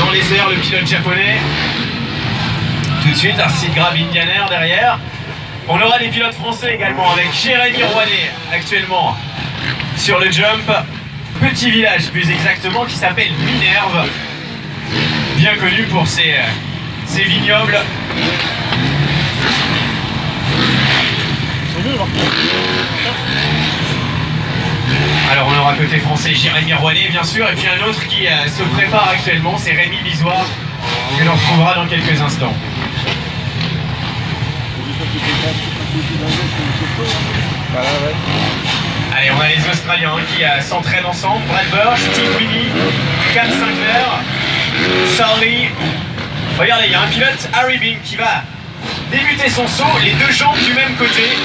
dans les airs le pilote japonais. Tout de suite, un Sidgra Binganer derrière. On aura des pilotes français également avec Jérémy Rouanet actuellement sur le jump. Petit village plus exactement qui s'appelle Minerve. Bien connu pour ses vignobles. Alors on aura côté français Jérémy Rouanet bien sûr, et puis un autre qui se prépare actuellement, c'est Rémi Bisoire, que l'on retrouvera dans quelques instants. Allez, on a les Australiens qui s'entraînent ensemble, Brad Burch, Steve Winnie, Cam Sinclair, Sarli. Regardez, il y a un pilote, Harry Bing, qui va débuter son saut, les deux jambes du même côté.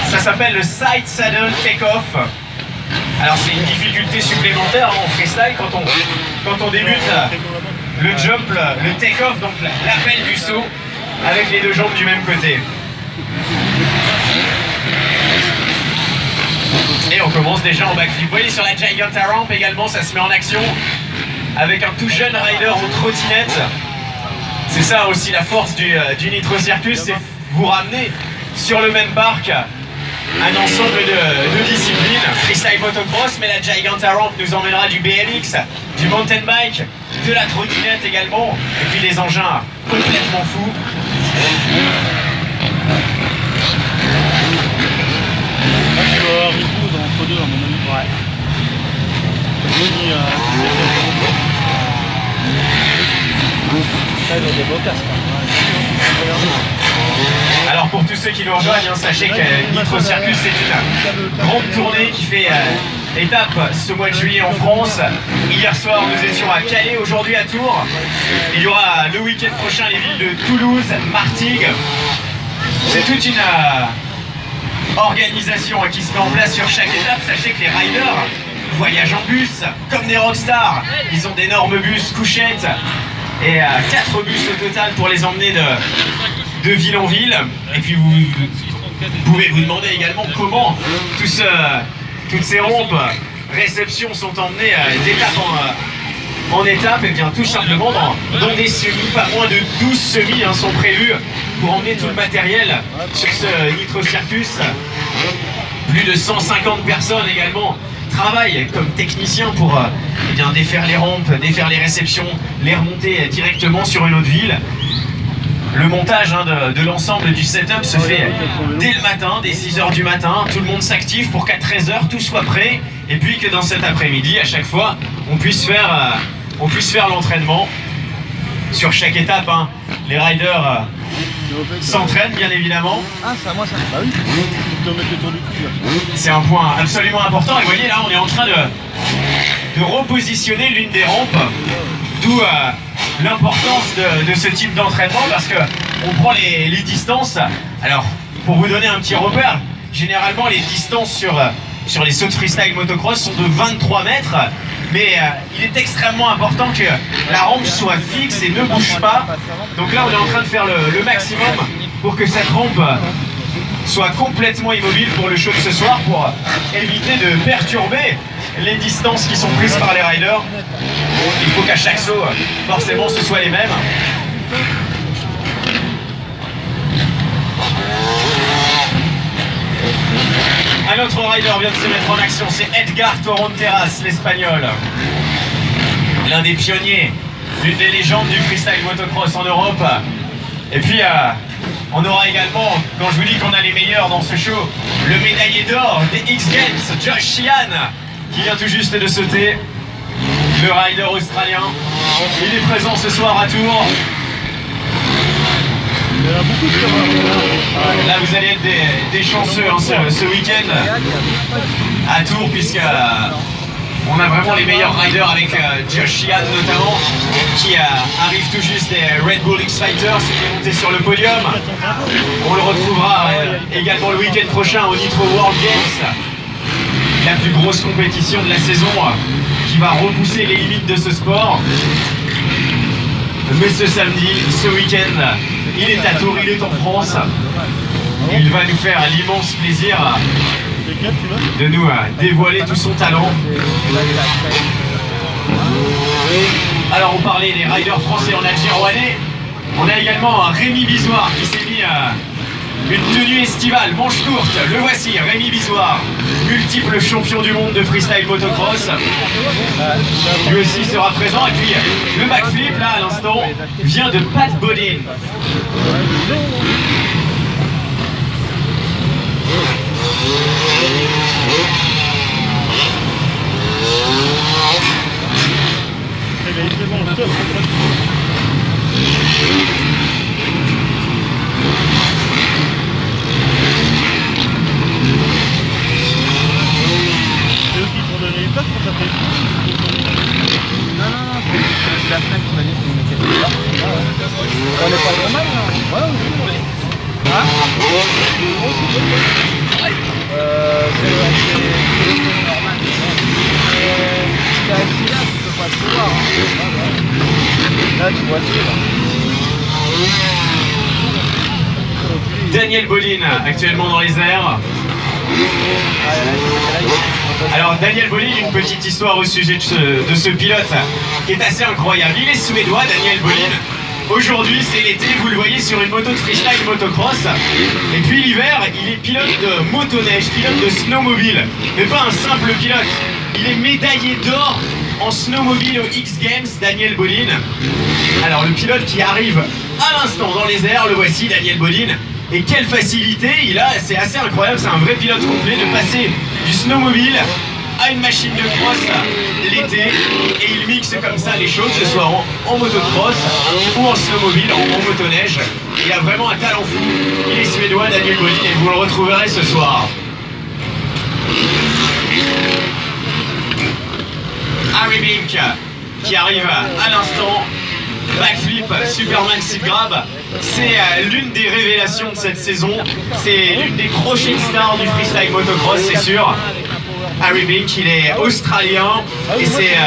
Ça s'appelle le side saddle take-off. Alors c'est une difficulté supplémentaire en freestyle quand on débute le jump, le take-off, donc l'appel du saut avec les deux jambes du même côté. Et on commence déjà en backflip. Vous voyez sur la Giganta Ramp également, ça se met en action avec un tout jeune rider en trottinette. C'est ça aussi la force du Nitro Circus, c'est vous ramener sur le même parc un ensemble de disciplines, freestyle motocross, mais la Giganta Ramp nous emmènera du BMX, du mountain bike, de la trottinette également, et puis des engins complètement fous. Tu vas avoir une pause entre deux à mon avis. Ouais. Des beaux casques. Alors pour tous ceux qui nous rejoignent, sachez que Nitro Circus c'est une grande tournée qui fait étape ce mois de juillet en France. Hier soir nous étions à Calais, aujourd'hui à Tours. Il y aura le week-end prochain les villes de Toulouse, Martigues. C'est toute une organisation qui se met en place sur chaque étape. Sachez que les riders voyagent en bus comme des rockstars. Ils ont d'énormes bus couchettes et 4 bus au total pour les emmener de ville en ville. Et puis vous pouvez vous demander également comment toutes ces rampes réceptions sont emmenées d'étape en étape. Et bien tout simplement dans des semis, pas moins de 12 semis sont prévus pour emmener tout le matériel sur ce Nitro Circus. Plus de 150 personnes également travaillent comme techniciens pour eh bien, défaire les rampes, défaire les réceptions, les remonter directement sur une autre ville. Le montage de l'ensemble du setup se fait dès le matin, dès 6 h du matin. Tout le monde s'active pour qu'à 13 h tout soit prêt. Et puis que dans cet après-midi, à chaque fois, on puisse faire l'entraînement. Sur chaque étape, les riders s'entraînent bien évidemment. Ah, ça, moi, ça. Bah oui, tu dois mettre le tour du cul. C'est un point absolument important. Et vous voyez là, on est en train de repositionner l'une des rampes. D'où l'importance de ce type d'entraînement, parce qu'on prend les distances. Alors, pour vous donner un petit repère, généralement les distances sur les sauts de freestyle motocross sont de 23 mètres, mais il est extrêmement important que la rampe soit fixe et ne bouge pas. Donc là, on est en train de faire le maximum pour que cette rampe soit complètement immobile pour le show de ce soir, pour éviter de perturber les distances qui sont prises par les riders. Il faut qu'à chaque saut, forcément, ce soit les mêmes. Un autre rider vient de se mettre en action, c'est Edgar Toronteras, l'Espagnol. L'un des pionniers, l'une des légendes du freestyle motocross en Europe. Et puis, on aura également, quand je vous dis qu'on a les meilleurs dans ce show, le médaillé d'or des X Games, Josh Sheehan, qui vient tout juste de sauter. Le rider australien, il est présent ce soir à Tours. Il y en a beaucoup de Là vous allez être des chanceux ce week-end à Tours, puisque on a vraiment les meilleurs riders avec Josh Sheehan notamment, qui arrive tout juste des Red Bull X-Fighters, qui est monté sur le podium. On le retrouvera également le week-end prochain au Nitro World Games, la plus grosse compétition de la saison, qui va repousser les limites de ce sport. Mais ce samedi, ce week-end, il est à Tours, il est en France. Il va nous faire l'immense plaisir de nous dévoiler tout son talent. Alors on parlait des riders français, on a Girouanet. On a également Rémi Bisoire qui s'est mis une tenue estivale, manche courte. Le voici, Rémi Bisoire, multiple champion du monde de freestyle motocross. Lui aussi sera présent. Et puis le backflip, là à l'instant, vient de Pat Bodin. C'est bon, stop. C'est eux qui t'ont donné une place pour taper. Non, c'est la FNAC qui m'a dit qu'on était là. On est pas trop mal là. Ouais, oui. Hein? C'est normal. C'est assis là, tu peux pas tout voir. Là, tu vois Daniel Bolin, actuellement dans les airs. Alors Daniel Bolin, une petite histoire au sujet de ce pilote qui est assez incroyable. Il est suédois, Daniel Bolin. Aujourd'hui c'est l'été, vous le voyez sur une moto de freestyle motocross. Et puis l'hiver, il est pilote de motoneige, pilote de snowmobile. Mais pas un simple pilote, il est médaillé d'or en snowmobile aux X Games, Daniel Bolin. Alors le pilote qui arrive à l'instant dans les airs, le voici, Daniel Bolin. Et quelle facilité il a, c'est assez incroyable, c'est un vrai pilote complet de passer du snowmobile à une machine de cross l'été. Et il mixe comme ça les choses, que ce soit en motocross ou en snowmobile, en motoneige. Il a vraiment un talent fou. Il est suédois, Daniel Bolin, et vous le retrouverez ce soir. Harry Bink qui arrive à l'instant. Backflip, Superman Seat Grab, c'est l'une des révélations de cette saison. C'est l'une des prochaines stars du freestyle motocross, c'est sûr. Harry Bink, il est australien et c'est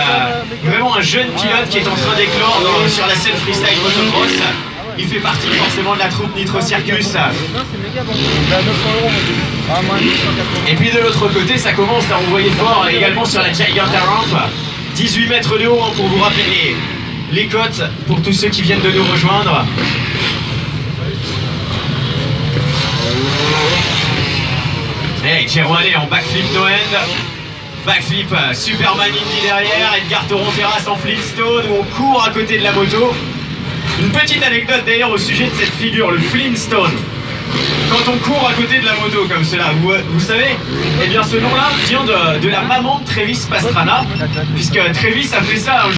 vraiment un jeune pilote qui est en train d'éclore sur la scène freestyle motocross. Il fait partie forcément de la troupe Nitro Circus. Et puis de l'autre côté, ça commence à envoyer fort également sur la Giant Ramp. 18 mètres de haut pour vous rappeler les cotes pour tous ceux qui viennent de nous rejoindre. Hey, Girouanet en backflip no end. Backflip Superman Indy derrière. Edgar Toronteras en Flintstone où on court à côté de la moto. Une petite anecdote d'ailleurs au sujet de cette figure, le Flintstone. Quand on court à côté de la moto comme cela, vous savez, eh bien ce nom-là vient de la maman de Travis Pastrana, puisque Travis a fait ça un